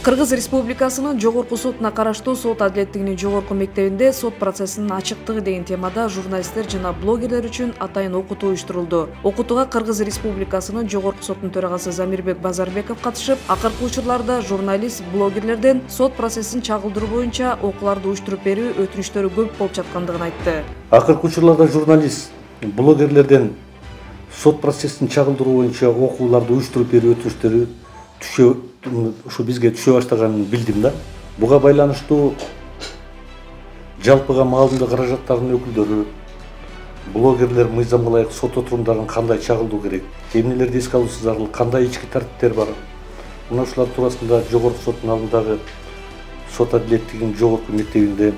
Кыргыз Республикасынын Жогорку сотуна караштуу сот адилеттигинин жогорку мектебинде сот процессинин ачыктыгы деген темада журналисттер жана блогерлер үчүн атайын окутуу уюштурулду. Окутууга Кыргыз Республикасынын Жогорку сотунун төрагасы Замирбек Базарбеков катышып, акыркы учурларда журналист, блогерлерден сот процессин чагылдыруу боюнча окууларды уюштуруп берүү өтүнүчтөрү көп болуп жаткандыгын айтты. Акыркы учурларда журналист, блогерлерден сот процессин чагылдыруу боюнча окууларды уюштуруп берүү өтүнүчтөрү ушу бизге түшө баштаганын билдим да. Буга байланыштуу жалпыга маалымдоо каражаттарынын өкүлдөрү, блогерлер мыйзамга ылайык сот отурумдарын кандай чагылдыруу керек, эмнелерди эске алуусу зарыл, кандай ички тартиптер бар. Мына ушулар туурасында Жогорку соттун алдындагы сот адилеттигинин жогорку мектебинде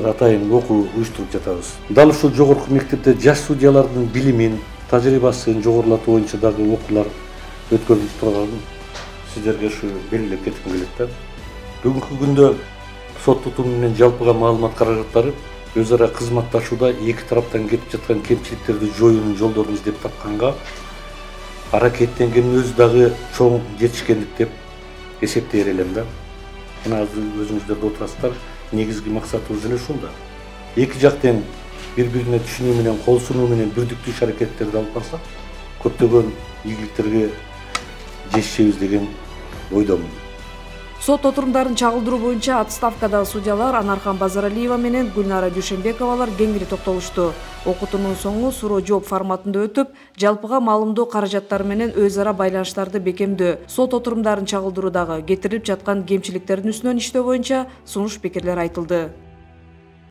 атайын окуу уюштуруп жатабыз. Дал ушул жогорку мектепте жаш судьялардын билимин, тажрыйбасын жогорулатуу боюнча дагы окуулар өткөрүлүп турганын сиздерге ушу белгилеп кетким келет да. Бүгүнкү күндө сот тутуму менен жалпыга маалымат каражаттары өз ара кызматташууда эки тараптан кетип жаткан кемчиликтерди жоюунун жолдорун издеп тапканга аракеттенгенин өзү дагы чоң жетишкендик деп эсептей элем да. Мына өзүңүздөр да отурасыздар, негизги максатыбыз эле ушул да. Эки жак тең бири-бирине түшүнүү менен, кол сунуу менен бирдиктүү иш-аракеттерди алып барсак, көптөгөн ийгиликтерге жетишебиз деген ойдомун. Сот отурумдарын чагылдыруу боюнча отставкадагы судьялар Анархан Базаралиева менен Гүлнара Дүйшөнбековалар кеңири токтолушту. Окутуунун соңу суроо жооп форматында өтүп, жалпыга маалымдоо каражаттары менен өз ара байланыштарды бекемдөө, сот отурумдарын чагылдыруудагы кетирилип жаткан кемчиликтердин үстүнөн иштөө боюнча сунуш пикирлер айтылды.